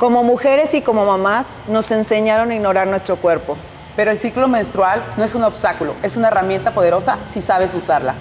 Como mujeres y como mamás, nos enseñaron a ignorar nuestro cuerpo. Pero el ciclo menstrual no es un obstáculo, es una herramienta poderosa si sabes usarla.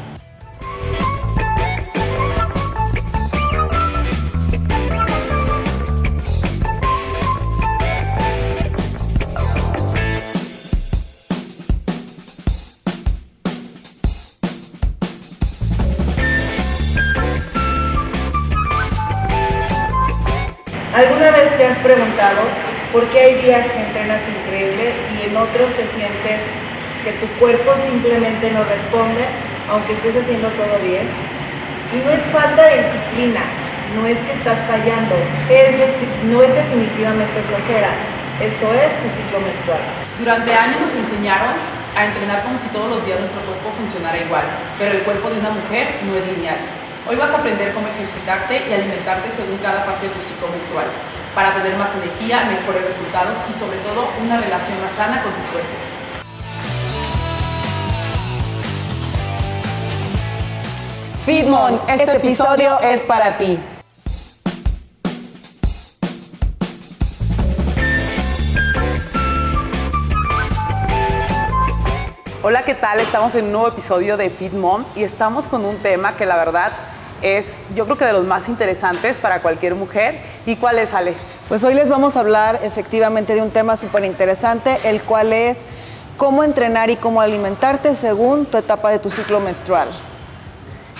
¿Alguna vez te has preguntado por qué hay días que entrenas increíble y en otros te sientes que tu cuerpo simplemente no responde, aunque estés haciendo todo bien? Y no es falta de disciplina, no es que estás fallando, no es definitivamente flojera, esto es tu ciclo menstrual. Durante años nos enseñaron a entrenar como si todos los días nuestro cuerpo funcionara igual, pero el cuerpo de una mujer no es lineal. Hoy vas a aprender cómo ejercitarte y alimentarte según cada fase de tu ciclo menstrual, para tener más energía, mejores resultados y sobre todo una relación más sana con tu cuerpo. FitMom, este episodio es para ti. Hola, ¿qué tal? Estamos en un nuevo episodio de FitMom y estamos con un tema que la verdad es, yo creo que de los más interesantes para cualquier mujer. ¿Y cuál es, Ale? Pues hoy les vamos a hablar efectivamente de un tema súper interesante, el cual es cómo entrenar y cómo alimentarte según tu etapa de tu ciclo menstrual.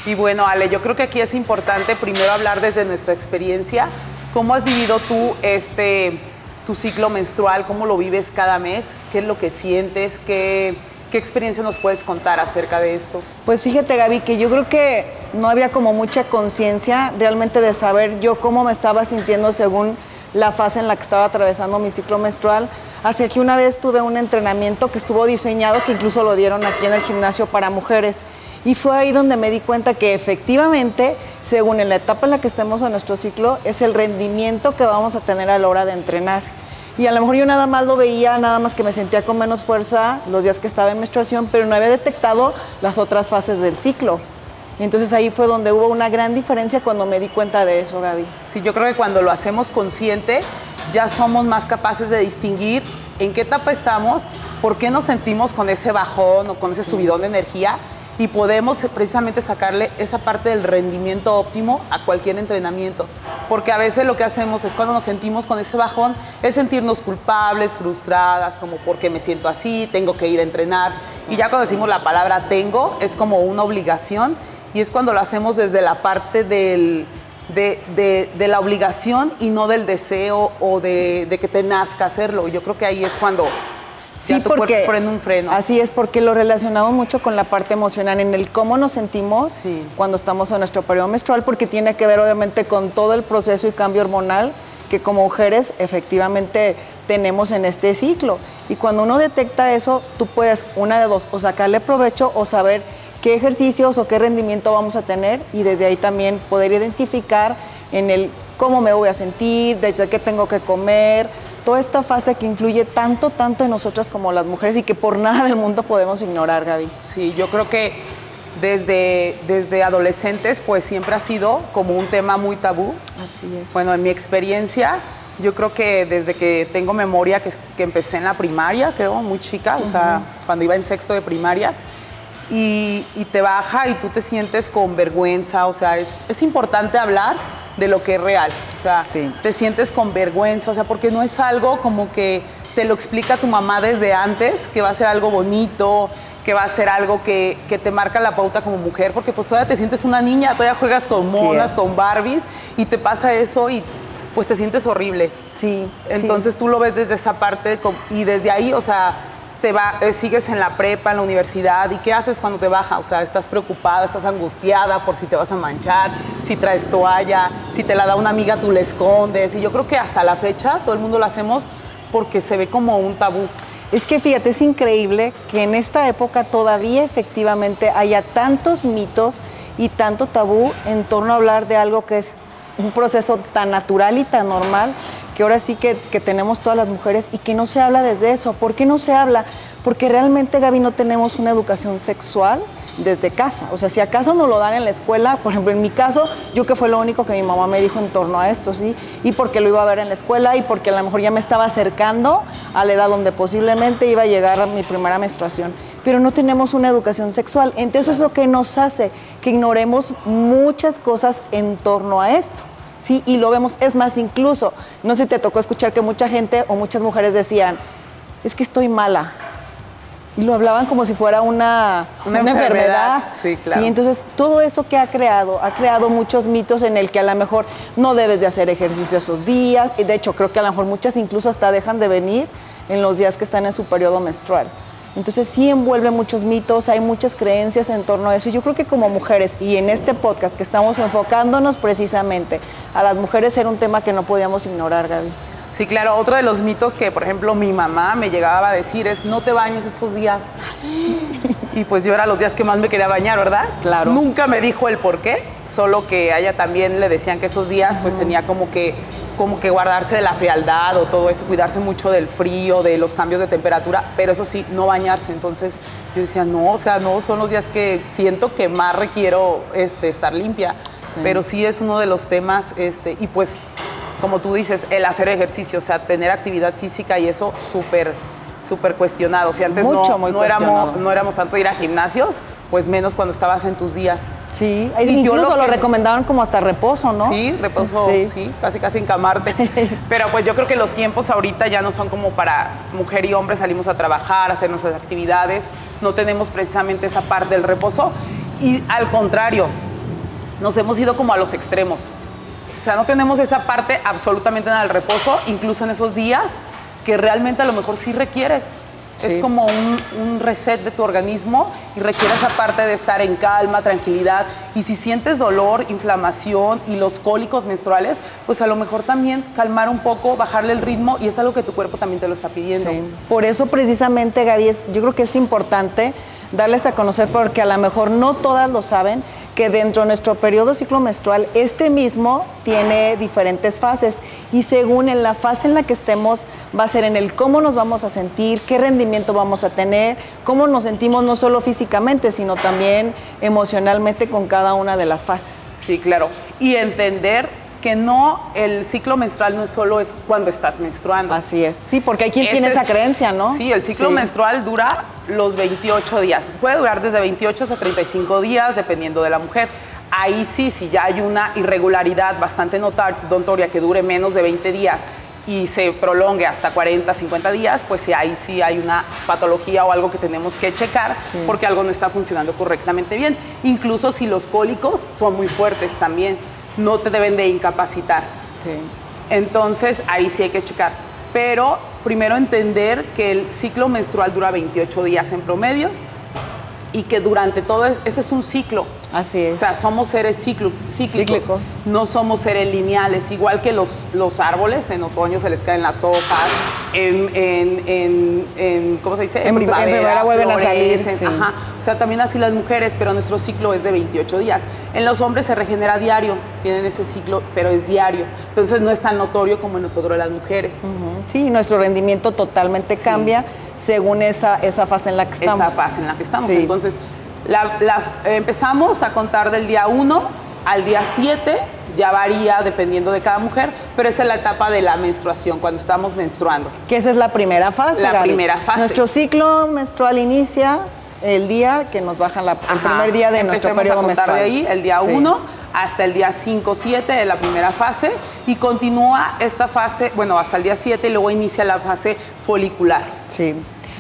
Y bueno, Ale, yo creo que aquí es importante primero hablar desde nuestra experiencia. ¿Cómo has vivido tú tu ciclo menstrual? ¿Cómo lo vives cada mes? ¿Qué es lo que sientes? ¿Qué experiencia nos puedes contar acerca de esto? Pues fíjate, Gaby, que yo creo que no había como mucha conciencia realmente de saber yo cómo me estaba sintiendo según la fase en la que estaba atravesando mi ciclo menstrual, hasta que una vez tuve un entrenamiento que estuvo diseñado, que incluso lo dieron aquí en el gimnasio para mujeres, y fue ahí donde me di cuenta que efectivamente, según en la etapa en la que estemos en nuestro ciclo, es el rendimiento que vamos a tener a la hora de entrenar. Y a lo mejor yo nada más lo veía, nada más que me sentía con menos fuerza los días que estaba en menstruación, pero no había detectado las otras fases del ciclo. Y entonces ahí fue donde hubo una gran diferencia cuando me di cuenta de eso, Gaby. Sí, yo creo que cuando lo hacemos consciente, ya somos más capaces de distinguir en qué etapa estamos, por qué nos sentimos con ese bajón o con ese subidón de energía, y podemos precisamente sacarle esa parte del rendimiento óptimo a cualquier entrenamiento. Porque a veces lo que hacemos es cuando nos sentimos con ese bajón, es sentirnos culpables, frustradas, como porque me siento así, tengo que ir a entrenar. Y ya cuando decimos la palabra tengo, es como una obligación, y es cuando lo hacemos desde la parte de la obligación y no del deseo o de que te nazca hacerlo. Yo creo que ahí es cuando Sí, tu cuerpo prende un freno. Así es, porque lo relacionamos mucho con la parte emocional, en el cómo nos sentimos Sí. cuando estamos en nuestro periodo menstrual, porque tiene que ver obviamente con todo el proceso y cambio hormonal que como mujeres efectivamente tenemos en este ciclo. Y cuando uno detecta eso, tú puedes, una de dos, o sacarle provecho o saber qué ejercicios o qué rendimiento vamos a tener, y desde ahí también poder identificar en el cómo me voy a sentir, desde qué tengo que comer, toda esta fase que influye tanto en nosotras como las mujeres y que por nada del mundo podemos ignorar, Gaby. Sí, yo creo que desde adolescentes pues siempre ha sido como un tema muy tabú. Así es. Bueno, en mi experiencia, yo creo que desde que tengo memoria que empecé en la primaria, creo, muy chica, o sea, cuando iba en sexto de primaria, y te baja y tú te sientes con vergüenza, o sea, es importante hablar de lo que es real, o sea, Sí. te sientes con vergüenza, o sea, porque no es algo como que te lo explica tu mamá desde antes, que va a ser algo bonito, que va a ser algo que te marca la pauta como mujer, porque pues todavía te sientes una niña, todavía juegas con monas, con Barbies, y te pasa eso y pues te sientes horrible. Sí. Entonces tú lo ves desde esa parte y desde ahí, o sea, sigues en la prepa, en la universidad, ¿y qué haces cuando te baja? O sea, estás preocupada, estás angustiada por si te vas a manchar, si traes toalla, si te la da una amiga tú le escondes, y yo creo que hasta la fecha todo el mundo lo hacemos porque se ve como un tabú. Es que fíjate, es increíble que en esta época todavía efectivamente haya tantos mitos y tanto tabú en torno a hablar de algo que es un proceso tan natural y tan normal, que ahora sí que tenemos todas las mujeres, y que no se habla desde eso. ¿Por qué no se habla? Porque realmente, Gaby, no tenemos una educación sexual desde casa. O sea, si acaso nos lo dan en la escuela, por ejemplo, en mi caso, yo que fue lo único que mi mamá me dijo en torno a esto, ¿sí? Y porque lo iba a ver en la escuela y porque a lo mejor ya me estaba acercando a la edad donde posiblemente iba a llegar a mi primera menstruación. Pero no tenemos una educación sexual. Entonces, ¿eso qué nos hace? Que ignoremos muchas cosas en torno a esto. Sí, y lo vemos, es más, incluso, no sé si te tocó escuchar que mucha gente o muchas mujeres decían, es que estoy mala. Y lo hablaban como si fuera una enfermedad. Sí, claro. Sí, entonces, todo eso que ha creado muchos mitos en el que a lo mejor no debes de hacer ejercicio esos días. Y de hecho, creo que a lo mejor muchas incluso hasta dejan de venir en los días que están en su periodo menstrual. Entonces sí envuelve muchos mitos, hay muchas creencias en torno a eso. Y yo creo que como mujeres, y en este podcast que estamos enfocándonos precisamente a las mujeres, era un tema que no podíamos ignorar, Gaby. Sí, claro. Otro de los mitos que, por ejemplo, mi mamá me llegaba a decir es, no te bañes esos días. Y pues yo era los días que más me quería bañar, ¿verdad? Claro. Nunca me dijo el por qué, solo que a ella también le decían que esos días pues tenía como que guardarse de la frialdad o todo eso, cuidarse mucho del frío, de los cambios de temperatura, pero eso sí, no bañarse. Entonces yo decía, no, o sea, no, son los días que siento que más requiero estar limpia. Sí. Pero sí es uno de los temas, y pues, como tú dices, el hacer ejercicio, o sea, tener actividad física y eso súper cuestionado. O sea, antes no éramos tanto de ir a gimnasios, pues menos cuando estabas en tus días. Sí, incluso lo recomendaban como hasta reposo, ¿no? Sí, reposo, sí, casi encamarte. Pero pues yo creo que los tiempos ahorita ya no son como para mujer y hombre, salimos a trabajar, a hacer nuestras actividades, no tenemos precisamente esa parte del reposo. Y al contrario, nos hemos ido como a los extremos. O sea, no tenemos esa parte absolutamente nada del reposo, incluso en esos días que realmente a lo mejor sí requieres. Sí. Es como un reset de tu organismo y requiere esa parte de estar en calma, tranquilidad. Y si sientes dolor, inflamación y los cólicos menstruales, pues a lo mejor también calmar un poco, bajarle el ritmo, y es algo que tu cuerpo también te lo está pidiendo. Sí. Por eso precisamente, Gaby, yo creo que es importante darles a conocer, porque a lo mejor no todas lo saben, que dentro de nuestro periodo ciclo menstrual, mismo tiene diferentes fases, y según en la fase en la que estemos, va a ser en el cómo nos vamos a sentir, qué rendimiento vamos a tener, cómo nos sentimos no solo físicamente, sino también emocionalmente con cada una de las fases. Sí, claro. Y entender que no, el ciclo menstrual no solo es cuando estás menstruando. Así es. Sí, porque hay quien tiene esa creencia, ¿no? Sí, el ciclo menstrual dura los 28 días. Puede durar desde 28 hasta 35 días, dependiendo de la mujer. Ahí sí, si ya hay una irregularidad bastante notoria que dure menos de 20 días y se prolongue hasta 40, 50 días, pues ahí sí hay una patología o algo que tenemos que checar, porque algo no está funcionando correctamente bien. Incluso si los cólicos son muy fuertes también, no te deben de incapacitar. Sí. Entonces, ahí sí hay que checar. Pero primero entender que el ciclo menstrual dura 28 días en promedio y que durante todo este es un ciclo. Así es. O sea, somos seres cíclicos. No somos seres lineales. Igual que los árboles, en otoño se les caen las hojas, ¿cómo se dice? En primavera vuelven a salir. Sí. Ajá. O sea, también así las mujeres, pero nuestro ciclo es de 28 días. En los hombres se regenera diario, tienen ese ciclo, pero es diario. Entonces no es tan notorio como en nosotros las mujeres. Sí, nuestro rendimiento totalmente cambia según esa fase en la que estamos. Esa fase en la que estamos. Sí. Entonces, empezamos a contar del día 1 al día 7, ya varía dependiendo de cada mujer, pero esa es la etapa de la menstruación, cuando estamos menstruando. Que esa es la primera fase, La primera fase. Nuestro ciclo menstrual inicia el día que nos bajan el primer día de nuestro periodo menstrual. Empecemos a contar de ahí, el día 1 hasta el día 5, 7 de la primera fase, y continúa esta fase, bueno, hasta el día 7, y luego inicia la fase folicular. Sí.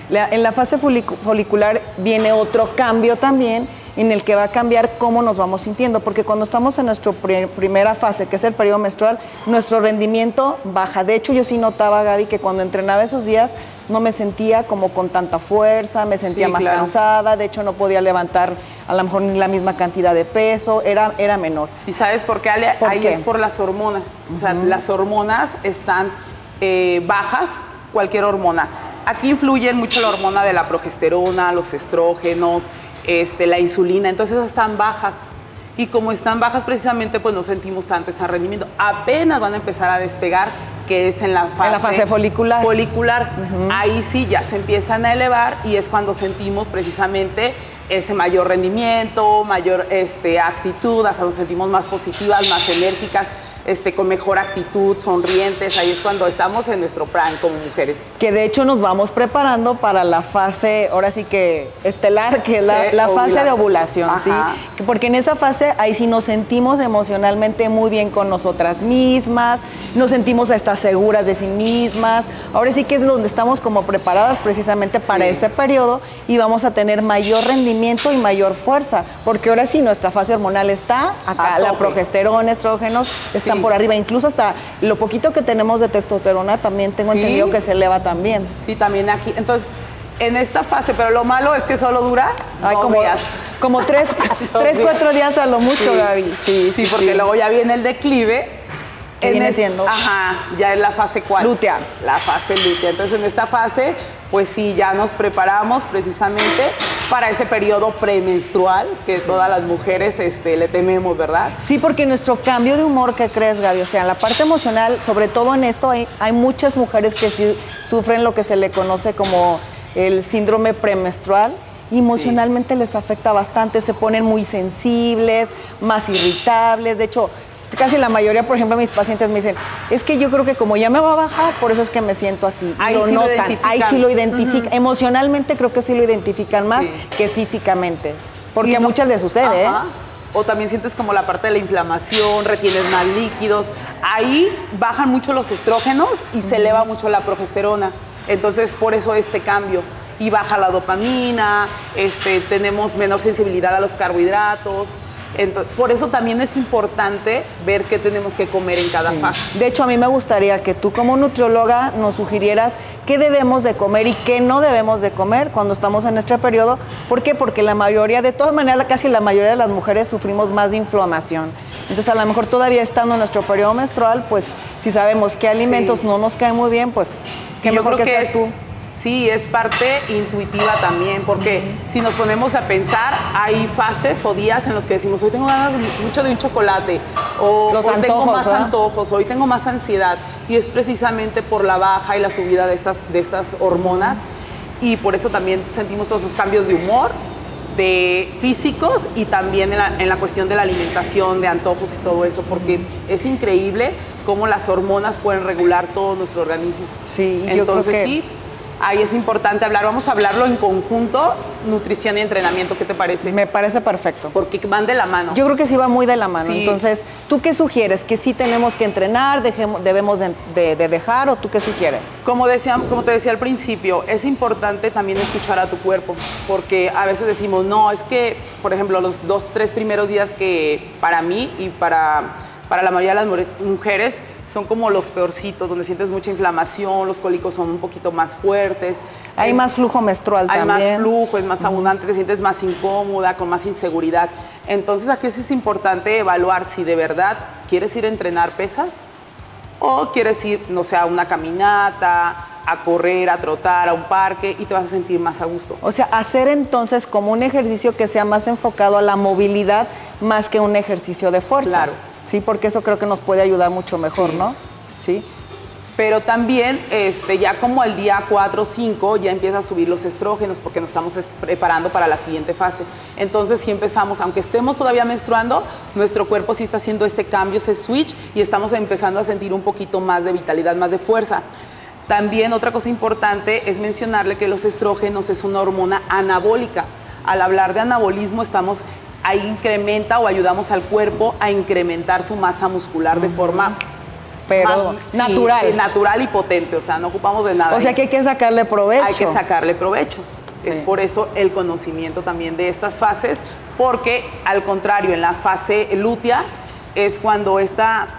En la fase folicular viene otro cambio también, en el que va a cambiar cómo nos vamos sintiendo, porque cuando estamos en nuestra primera fase, que es el periodo menstrual, nuestro rendimiento baja. De hecho, yo sí notaba, Gaby, que cuando entrenaba esos días no me sentía como con tanta fuerza, me sentía más cansada, de hecho no podía levantar a lo mejor ni la misma cantidad de peso, era menor. ¿Y sabes por qué, Ale? Ahí es por las hormonas. O sea, las hormonas están bajas, cualquier hormona. Aquí influyen mucho la hormona de la progesterona, los estrógenos, la insulina, entonces están bajas. Y como están bajas precisamente, pues no sentimos tanto ese rendimiento. Apenas van a empezar a despegar, que es en la fase folicular. Ahí sí ya se empiezan a elevar y es cuando sentimos precisamente ese mayor rendimiento, mayor actitud, hasta nos sentimos más positivas, más enérgicas, con mejor actitud, sonrientes. Ahí es cuando estamos en nuestro prime como mujeres. Que de hecho nos vamos preparando para la fase, ahora sí que estelar, que es la fase de ovulación, ¿sí? Porque en esa fase ahí sí nos sentimos emocionalmente muy bien con nosotras mismas, nos sentimos hasta seguras de sí mismas. Ahora sí que es donde estamos como preparadas precisamente para ese periodo y vamos a tener mayor rendimiento y mayor fuerza, porque ahora sí nuestra fase hormonal está acá, la progesterona, estrógenos están por arriba, incluso hasta lo poquito que tenemos de testosterona también tengo entendido que se eleva también. Sí, también aquí. Entonces, en esta fase, pero lo malo es que solo dura 2 días. Como 3, 4 días a lo mucho, Gaby. Sí, porque luego ya viene el declive. ¿Qué viene siendo? Ya es la fase ¿cuál? Lútea. La fase lútea. Entonces, en esta fase, pues sí, ya nos preparamos precisamente para ese periodo premenstrual que todas las mujeres le tememos, ¿verdad? Sí, porque nuestro cambio de humor, ¿qué crees, Gaby? O sea, en la parte emocional, sobre todo en esto, hay muchas mujeres que sí sufren lo que se le conoce como el síndrome premenstrual. Y emocionalmente les afecta bastante, se ponen muy sensibles, más irritables. De hecho, casi la mayoría, por ejemplo, mis pacientes me dicen, es que yo creo que como ya me va a bajar, por eso es que me siento así. Ahí sí lo identifican. Ahí sí lo identifican. Emocionalmente creo que sí lo identifican más que físicamente. Porque a muchas les sucede, O también sientes como la parte de la inflamación, retienes más líquidos. Ahí bajan mucho los estrógenos y se eleva mucho la progesterona. Entonces, por eso este cambio. Y baja la dopamina, tenemos menor sensibilidad a los carbohidratos. Entonces, por eso también es importante ver qué tenemos que comer en cada fase. De hecho, a mí me gustaría que tú como nutrióloga nos sugirieras qué debemos de comer y qué no debemos de comer cuando estamos en este periodo. ¿Por qué? Porque la mayoría, de todas maneras, casi la mayoría de las mujeres sufrimos más de inflamación. Entonces, a lo mejor todavía estando en nuestro periodo menstrual, pues si sabemos qué alimentos no nos caen muy bien, pues qué mejor que seas tú. Sí, es parte intuitiva también, porque si nos ponemos a pensar, hay fases o días en los que decimos, hoy tengo ganas mucho de un chocolate, o hoy tengo más antojos, hoy tengo más ansiedad, y es precisamente por la baja y la subida de estas hormonas, y por eso también sentimos todos esos cambios de humor, de físicos, y también en la cuestión de la alimentación, de antojos y todo eso, porque es increíble cómo las hormonas pueden regular todo nuestro organismo. Sí, entonces yo creo que sí. Ahí es importante hablar, vamos a hablarlo en conjunto, nutrición y entrenamiento, ¿qué te parece? Me parece perfecto. Porque van de la mano. Yo creo que sí va muy de la mano. Entonces, ¿tú qué sugieres? ¿Que sí tenemos que entrenar, debemos de dejar, o tú qué sugieres? Como te decía al principio, es importante también escuchar a tu cuerpo, porque a veces decimos, no, es que, por ejemplo, los 2, 3 primeros días que para mí y para la mayoría de las mujeres son como los peorcitos, donde sientes mucha inflamación, los cólicos son un poquito más fuertes. Hay más flujo menstrual también. Hay más flujo, es más abundante, te sientes más incómoda, con más inseguridad. Entonces aquí sí es importante evaluar si de verdad quieres ir a entrenar pesas o quieres ir, no sé, a una caminata, a correr, a trotar, a un parque, y te vas a sentir más a gusto. O sea, hacer entonces como un ejercicio que sea más enfocado a la movilidad más que un ejercicio de fuerza. Claro. Sí, porque eso creo que nos puede ayudar mucho mejor, ¿no? Sí. Pero también ya como al día 4 o 5 ya empieza a subir los estrógenos porque nos estamos preparando para la siguiente fase. Entonces sí empezamos, aunque estemos todavía menstruando, nuestro cuerpo sí está haciendo ese cambio, ese switch, y estamos empezando a sentir un poquito más de vitalidad, más de fuerza. También otra cosa importante es mencionarle que los estrógenos es una hormona anabólica. Al hablar de anabolismo ahí incrementa o ayudamos al cuerpo a incrementar su masa muscular de forma natural. Sí, natural y potente, o sea, no ocupamos de nada. O sea que hay que sacarle provecho. Hay que sacarle provecho. Sí. Es por eso el conocimiento también de estas fases, porque al contrario, en la fase lútea es cuando esta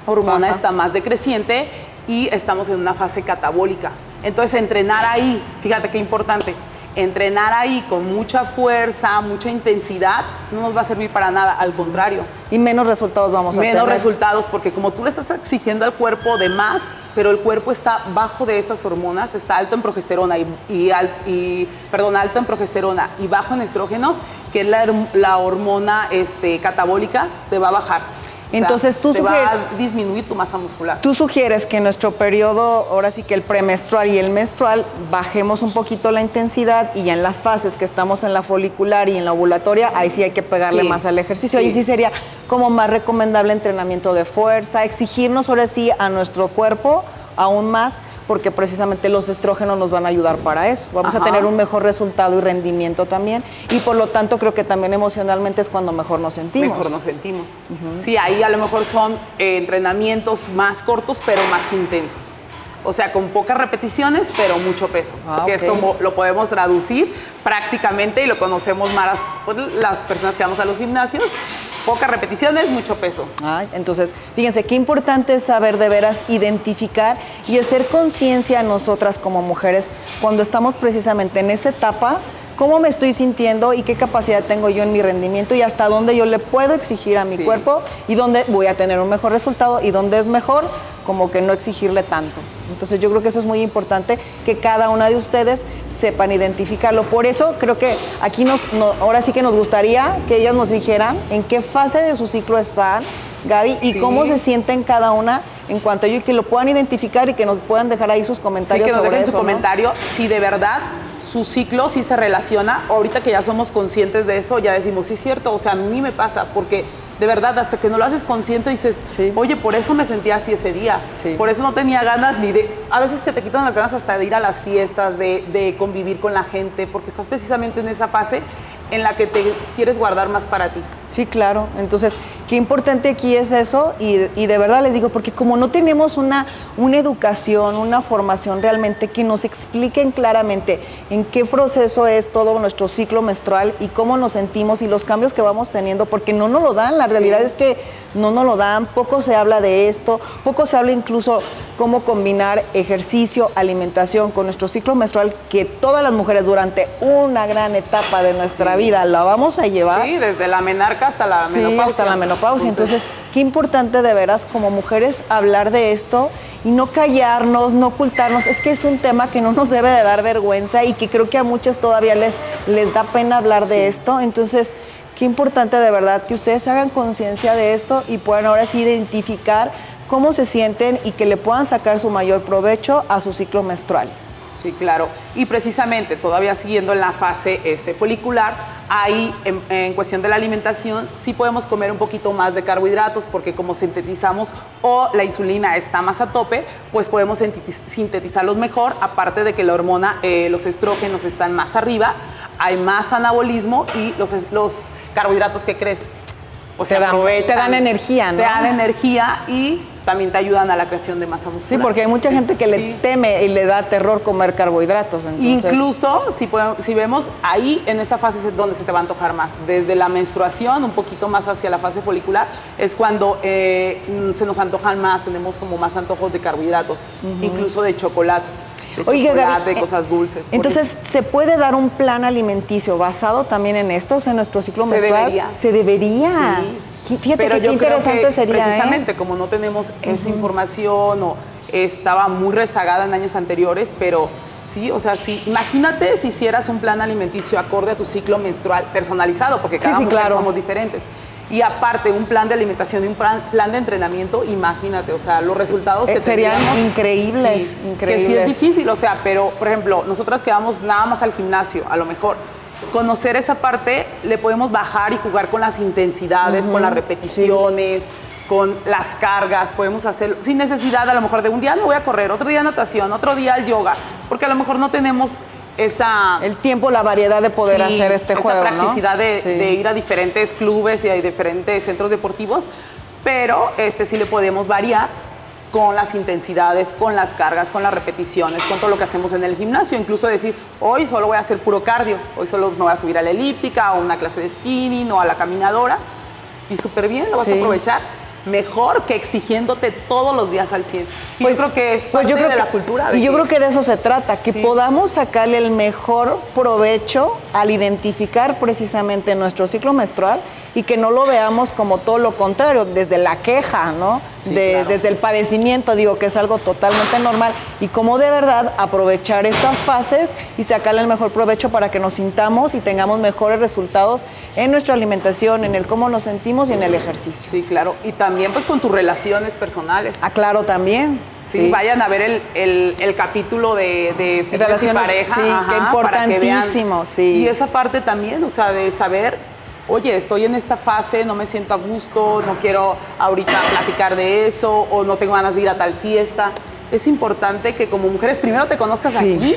hormona está más decreciente y estamos en una fase catabólica. Entonces, entrenar ahí, fíjate qué importante, entrenar ahí con mucha fuerza, mucha intensidad, no nos va a servir para nada, al contrario. Y menos resultados vamos a tener. Menos resultados, porque como tú le estás exigiendo al cuerpo de más, pero el cuerpo está bajo de esas hormonas, está alto en progesterona alto en progesterona y bajo en estrógenos, que es la hormona catabólica, te va a bajar. Entonces te va a disminuir tu masa muscular. Tú sugieres que en nuestro periodo, ahora sí que el premenstrual y el menstrual, bajemos un poquito la intensidad y ya en las fases que estamos en la folicular y en la ovulatoria, ahí sí hay que pegarle más al ejercicio. Ahí sí sería como más recomendable entrenamiento de fuerza, exigirnos ahora sí a nuestro cuerpo aún más, porque precisamente los estrógenos nos van a ayudar para eso. Vamos a tener un mejor resultado y rendimiento también, y por lo tanto creo que también emocionalmente es cuando mejor nos sentimos. Mejor nos sentimos. Sí, ahí a lo mejor son entrenamientos más cortos, pero más intensos. O sea, con pocas repeticiones, pero mucho peso. Que es como lo podemos traducir prácticamente y lo conocemos más pues, las personas que vamos a los gimnasios. Pocas repeticiones, mucho peso. Entonces, fíjense, qué importante es saber de veras identificar y hacer conciencia a nosotras como mujeres cuando estamos precisamente en esa etapa, cómo me estoy sintiendo y qué capacidad tengo yo en mi rendimiento y hasta dónde yo le puedo exigir a mi cuerpo y dónde voy a tener un mejor resultado y dónde es mejor como que no exigirle tanto. Entonces yo creo que eso es muy importante, que cada una de ustedes sepan identificarlo. Por eso creo que aquí ahora sí que nos gustaría que ellas nos dijeran en qué fase de su ciclo están, Gaby, y cómo se sienten cada una en cuanto a ello, y que lo puedan identificar y que nos puedan dejar ahí sus comentarios. Sí, que nos dejen su ¿no? comentario si de verdad su ciclo sí se relaciona. Ahorita que ya somos conscientes de eso, ya decimos, sí es cierto, o sea, a mí me pasa, porque de verdad, hasta que no lo haces consciente, dices, oye, por eso me sentía así ese día, por eso no tenía ganas ni de... A veces se te quitan las ganas hasta de ir a las fiestas, de convivir con la gente, porque estás precisamente en esa fase en la que te quieres guardar más para ti. Sí, claro. Entonces, qué importante aquí es eso, y de verdad les digo, porque como no tenemos una educación, una formación realmente que nos expliquen claramente en qué proceso es todo nuestro ciclo menstrual y cómo nos sentimos y los cambios que vamos teniendo, porque no nos lo dan, la realidad es que no nos lo dan, poco se habla de esto, poco se habla incluso cómo combinar ejercicio, alimentación con nuestro ciclo menstrual, que todas las mujeres durante una gran etapa de nuestra vida la vamos a llevar. Sí, desde la menarca hasta la menopausia. Hasta la menopausia. Entonces, qué importante de veras como mujeres hablar de esto y no callarnos, no ocultarnos. Es que es un tema que no nos debe de dar vergüenza y que creo que a muchas todavía les da pena hablar de esto. Entonces, qué importante de verdad que ustedes hagan conciencia de esto y puedan ahora sí identificar cómo se sienten y que le puedan sacar su mayor provecho a su ciclo menstrual. Sí, claro. Y precisamente, todavía siguiendo en la fase folicular, ahí en cuestión de la alimentación, sí podemos comer un poquito más de carbohidratos, porque como sintetizamos o la insulina está más a tope, pues podemos sintetizarlos mejor, aparte de que la hormona, los estrógenos están más arriba, hay más anabolismo y los carbohidratos, ¿qué crees? Pues te dan energía, ¿no? Te dan energía y también te ayudan a la creación de masa muscular. Sí, porque hay mucha gente que le teme y le da terror comer carbohidratos. Entonces... Incluso, si vemos, ahí en esa fase es donde se te va a antojar más. Desde la menstruación, un poquito más hacia la fase folicular, es cuando se nos antojan más, tenemos como más antojos de carbohidratos, incluso de chocolate. De cosas dulces. Entonces, ¿se puede dar un plan alimenticio basado también en estos, en nuestro ciclo menstrual? Se debería. Sí. Fíjate pero qué interesante creo que sería. Precisamente, como no tenemos esa información o estaba muy rezagada en años anteriores, pero sí, o sea, sí. Imagínate si hicieras un plan alimenticio acorde a tu ciclo menstrual personalizado, porque cada mujer somos diferentes. Y aparte, un plan de alimentación y un plan de entrenamiento, imagínate, o sea, los resultados que serían increíbles, sí, increíbles. Que sí es difícil, o sea, pero, por ejemplo, nosotras que vamos nada más al gimnasio, a lo mejor, conocer esa parte, le podemos bajar y jugar con las intensidades, con las repeticiones, con las cargas, podemos hacerlo sin necesidad, a lo mejor de un día me voy a correr, otro día natación, otro día el yoga, porque a lo mejor no tenemos el tiempo, la variedad de poder hacer este juego, esa practicidad, ¿no? de ir a diferentes clubes y a diferentes centros deportivos, pero sí le podemos variar con las intensidades, con las cargas, con las repeticiones, con todo lo que hacemos en el gimnasio, incluso decir, hoy solo voy a hacer puro cardio, hoy solo me voy a subir a la elíptica o una clase de spinning o a la caminadora, y súper bien, lo vas a aprovechar. Mejor que exigiéndote todos los días al 100. Y yo creo que es parte de la cultura. Y yo creo que de eso se trata, que podamos sacarle el mejor provecho al identificar precisamente nuestro ciclo menstrual y que no lo veamos como todo lo contrario, desde la queja, ¿no? Desde el padecimiento, digo que es algo totalmente normal. Y cómo de verdad aprovechar estas fases y sacarle el mejor provecho para que nos sintamos y tengamos mejores resultados en nuestra alimentación, en el cómo nos sentimos y en el ejercicio. Sí, claro. Y también pues con tus relaciones personales. Ah, claro, también. Sí, vayan a ver el capítulo de fitness y pareja. Sí, qué importantísimo, sí. Y esa parte también, o sea, de saber, oye, estoy en esta fase, no me siento a gusto, no quiero ahorita platicar de eso, o no tengo ganas de ir a tal fiesta. Es importante que como mujeres primero te conozcas a ti,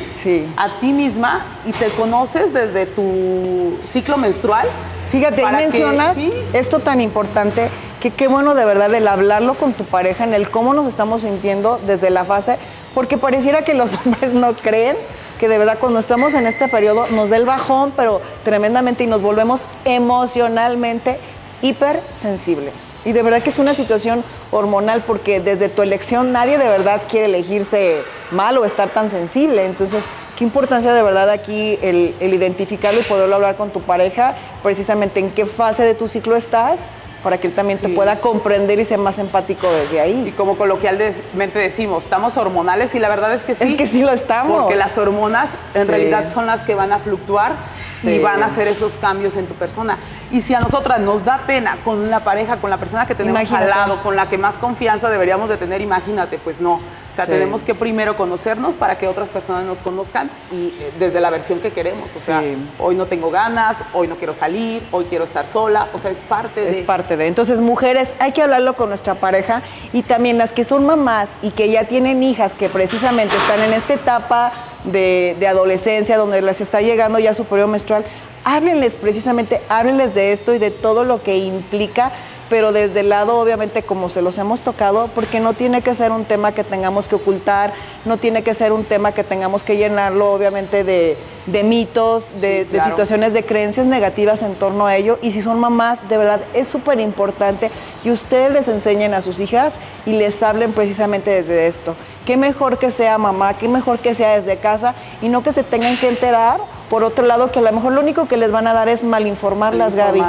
a ti misma, y te conoces desde tu ciclo menstrual. Fíjate, mencionas esto tan importante, que qué bueno de verdad el hablarlo con tu pareja, en el cómo nos estamos sintiendo desde la fase, porque pareciera que los hombres no creen que de verdad cuando estamos en este periodo nos da el bajón, pero tremendamente, y nos volvemos emocionalmente hipersensibles. Y de verdad que es una situación hormonal, porque desde tu elección nadie de verdad quiere elegirse mal o estar tan sensible. Entonces, qué importancia de verdad aquí el identificarlo y poderlo hablar con tu pareja, precisamente en qué fase de tu ciclo estás, para que él también te pueda comprender y ser más empático desde ahí. Y como coloquialmente decimos, estamos hormonales, y la verdad es que sí. Es que sí lo estamos. Porque las hormonas en realidad son las que van a fluctuar y van a hacer esos cambios en tu persona. Y si a nosotras nos da pena con la pareja, con la persona que tenemos al lado, con la que más confianza deberíamos de tener, imagínate, pues no. O sea, tenemos que primero conocernos para que otras personas nos conozcan, y desde la versión que queremos. O sea, hoy no tengo ganas, hoy no quiero salir, hoy quiero estar sola. O sea, es parte de... Es parte de... Entonces, mujeres, hay que hablarlo con nuestra pareja, y también las que son mamás y que ya tienen hijas que precisamente están en esta etapa de adolescencia, donde les está llegando ya su periodo menstrual, háblenles precisamente, háblenles de esto y de todo lo que implica, pero desde el lado, obviamente, como se los hemos tocado, porque no tiene que ser un tema que tengamos que ocultar, no tiene que ser un tema que tengamos que llenarlo, obviamente, de mitos, de situaciones, de creencias negativas en torno a ello. Y si son mamás, de verdad, es súper importante que ustedes les enseñen a sus hijas y les hablen precisamente desde esto. Qué mejor que sea mamá, qué mejor que sea desde casa, y no que se tengan que enterar por otro lado, que a lo mejor lo único que les van a dar es malinformarlas, Gaby.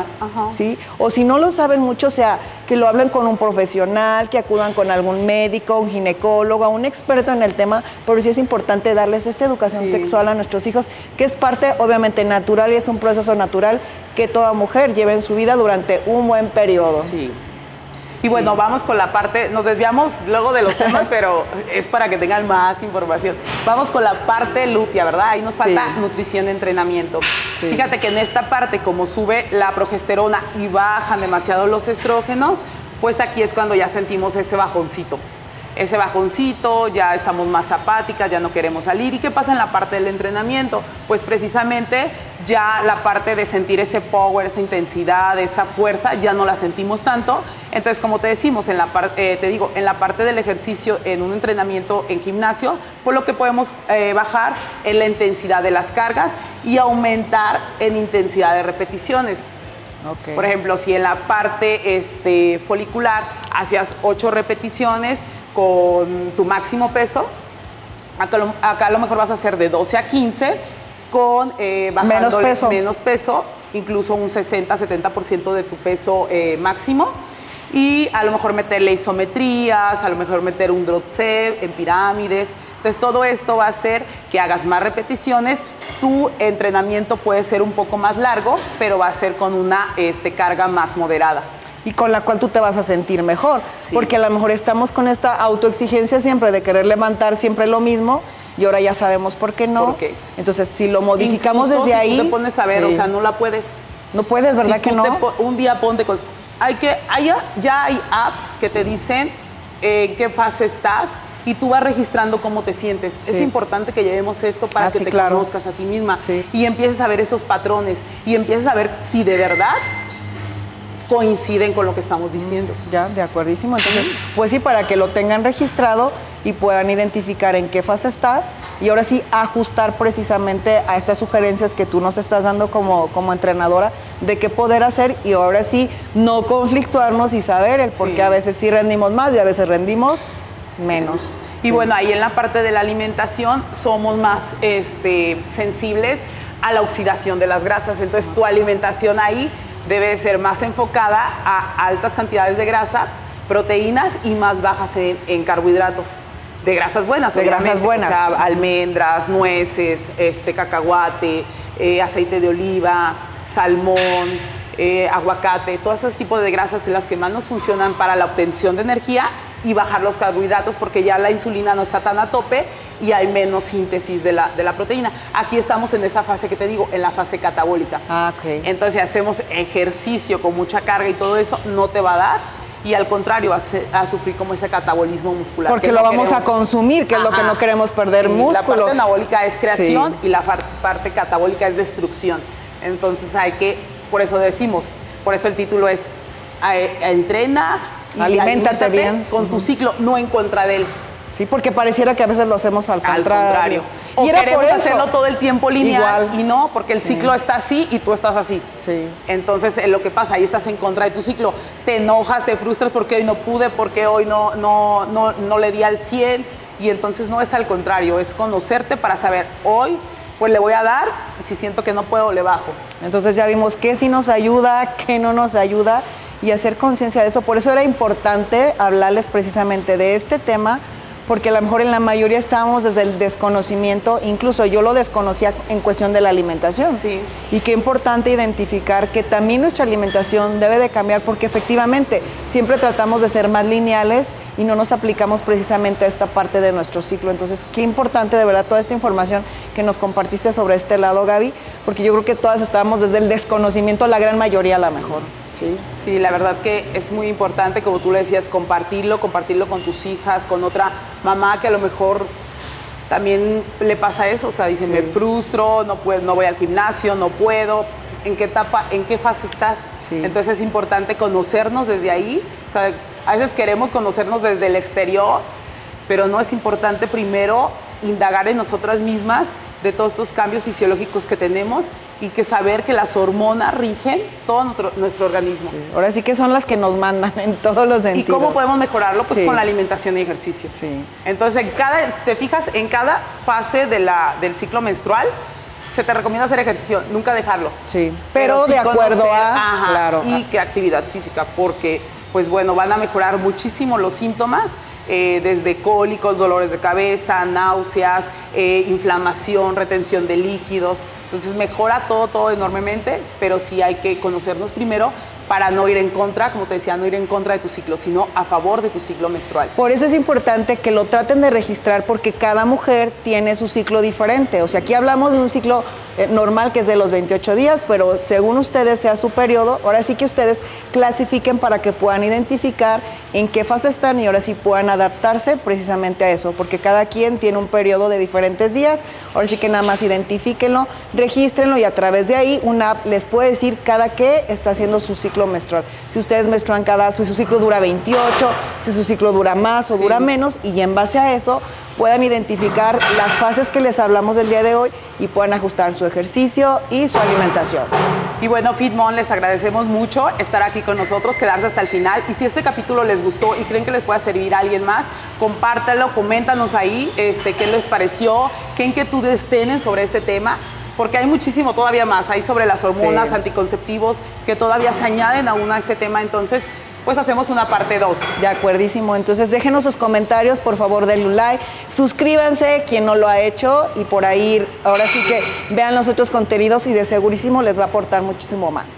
¿Sí? O si no lo saben mucho, o sea, que lo hablen con un profesional, que acudan con algún médico, un ginecólogo, un experto en el tema, pero sí es importante darles esta educación sexual a nuestros hijos, que es parte, obviamente, natural, y es un proceso natural que toda mujer lleve en su vida durante un buen periodo. Sí. Y bueno, vamos con la parte, nos desviamos luego de los temas, pero es para que tengan más información. Vamos con la parte lútea, ¿verdad? Ahí nos falta nutrición y entrenamiento. Fíjate que en esta parte, como sube la progesterona y bajan demasiado los estrógenos, pues aquí es cuando ya sentimos ese bajoncito. Ese bajoncito, ya estamos más apáticas, ya no queremos salir. ¿Y qué pasa en la parte del entrenamiento? Pues precisamente ya la parte de sentir ese power, esa intensidad, esa fuerza, ya no la sentimos tanto. Entonces, como te decimos, en la parte del ejercicio, en un entrenamiento en gimnasio, pues lo que podemos bajar es la intensidad de las cargas y aumentar en intensidad de repeticiones. Por ejemplo, si en la parte folicular hacías 8 repeticiones con tu máximo peso, acá a lo mejor vas a hacer de 12 a 15 con bajando menos peso, incluso un 60-70% de tu peso máximo, y a lo mejor meterle isometrías, a lo mejor meter un drop set en pirámides. Entonces todo esto va a hacer que hagas más repeticiones. Tu entrenamiento puede ser un poco más largo, pero va a ser con una carga más moderada. Y con la cual tú te vas a sentir mejor, porque a lo mejor estamos con esta autoexigencia siempre de querer levantar siempre lo mismo, y ahora ya sabemos por qué no. ¿Por qué? Entonces, si lo modificamos incluso desde ahí... Si tú te pones a ver, o sea, no la puedes. No puedes, ¿verdad que no? Un día ponte con... Ya hay apps que te dicen en qué fase estás, y tú vas registrando cómo te sientes. Es importante que llevemos esto para que te conozcas a ti misma y empieces a ver esos patrones, y empieces a ver si de verdad coinciden con lo que estamos diciendo. Ya, de acuerdísimo. Entonces, pues sí, para que lo tengan registrado y puedan identificar en qué fase está, y ahora sí ajustar precisamente a estas sugerencias que tú nos estás dando como entrenadora de qué poder hacer, y ahora sí no conflictuarnos y saber el por qué a veces sí rendimos más y a veces rendimos menos. Y bueno, ahí en la parte de la alimentación somos más sensibles a la oxidación de las grasas. Entonces tu alimentación ahí debe ser más enfocada a altas cantidades de grasa, proteínas, y más bajas en carbohidratos. De grasas buenas, obviamente. Grasas buenas. O sea, almendras, nueces, cacahuate, aceite de oliva, salmón, aguacate, todos esos tipos de grasas son las que más nos funcionan para la obtención de energía y bajar los carbohidratos porque ya la insulina no está tan a tope y hay menos síntesis de la proteína. Aquí estamos en esa fase que te digo, en la fase catabólica. Ah, ok. Entonces, si hacemos ejercicio con mucha carga y todo eso, no te va a dar. Y al contrario, vas a sufrir como ese catabolismo muscular. Porque lo vamos a consumir, que es lo que no queremos perder, sí, músculo. La parte anabólica es creación y la parte catabólica es destrucción. Entonces hay que, por eso decimos, por eso el título es entrena y aliméntate bien con tu ciclo, no en contra de él. Sí, porque pareciera que a veces lo hacemos al contrario. O y queremos hacerlo todo el tiempo lineal igual. Y no, porque el ciclo está así y tú estás así. Sí. Entonces, lo que pasa, ahí estás en contra de tu ciclo. Te enojas, te frustras porque hoy no pude, porque hoy no le di al 100. Y entonces no es al contrario, es conocerte para saber, hoy pues le voy a dar y si siento que no puedo, le bajo. Entonces ya vimos qué sí nos ayuda, qué no nos ayuda y hacer conciencia de eso. Por eso era importante hablarles precisamente de este tema, porque a lo mejor en la mayoría estábamos desde el desconocimiento, incluso yo lo desconocía en cuestión de la alimentación. Sí. Y qué importante identificar que también nuestra alimentación debe de cambiar, porque efectivamente siempre tratamos de ser más lineales y no nos aplicamos precisamente a esta parte de nuestro ciclo. Entonces, qué importante de verdad toda esta información que nos compartiste sobre este lado, Gaby, porque yo creo que todas estábamos desde el desconocimiento, la gran mayoría a lo mejor. Sí. Sí, la verdad que es muy importante, como tú le decías, compartirlo con tus hijas, con otra mamá que a lo mejor también le pasa eso, o sea, dicen, me frustro, no puedo, no voy al gimnasio, no puedo. ¿En qué etapa, en qué fase estás? Sí. Entonces es importante conocernos desde ahí, o sea, a veces queremos conocernos desde el exterior, pero no, es importante primero indagar en nosotras mismas de todos estos cambios fisiológicos que tenemos y que saber que las hormonas rigen todo nuestro organismo. Sí. Ahora sí que son las que nos mandan en todos los sentidos. ¿Y cómo podemos mejorarlo? Pues con la alimentación y ejercicio. Sí. Entonces, si te fijas, en cada fase del ciclo menstrual, se te recomienda hacer ejercicio, nunca dejarlo. Sí, pero sí de acuerdo a... Claro. Y qué actividad física, porque, pues bueno, van a mejorar muchísimo los síntomas, desde cólicos, dolores de cabeza, náuseas, inflamación, retención de líquidos. Entonces mejora todo enormemente, pero sí hay que conocernos primero para no ir en contra, como te decía, no ir en contra de tu ciclo, sino a favor de tu ciclo menstrual. Por eso es importante que lo traten de registrar, porque cada mujer tiene su ciclo diferente. O sea, aquí hablamos de un ciclo normal que es de los 28 días, pero según ustedes sea su periodo, ahora sí que ustedes clasifiquen para que puedan identificar en qué fase están y ahora sí puedan adaptarse precisamente a eso, porque cada quien tiene un periodo de diferentes días. Ahora sí que nada más identifíquenlo, regístrenlo y a través de ahí una app les puede decir cada qué está haciendo su ciclo menstrual. Si ustedes menstruan si su ciclo dura 28, si su ciclo dura más o dura menos, y en base a eso puedan identificar las fases que les hablamos del día de hoy y puedan ajustar su ejercicio y su alimentación. Y bueno, FitMom, les agradecemos mucho estar aquí con nosotros, quedarse hasta el final. Y si este capítulo les gustó y creen que les pueda servir a alguien más, compártanlo, coméntanos ahí qué les pareció, qué inquietudes tienen sobre este tema, porque hay muchísimo todavía más. Hay sobre las hormonas, anticonceptivos, que todavía se añaden aún a este tema. Entonces, pues hacemos una parte 2. De acuerdísimo. Entonces déjenos sus comentarios, por favor, denle un like, suscríbanse quien no lo ha hecho y por ahí ahora sí que vean los otros contenidos y de segurísimo les va a aportar muchísimo más.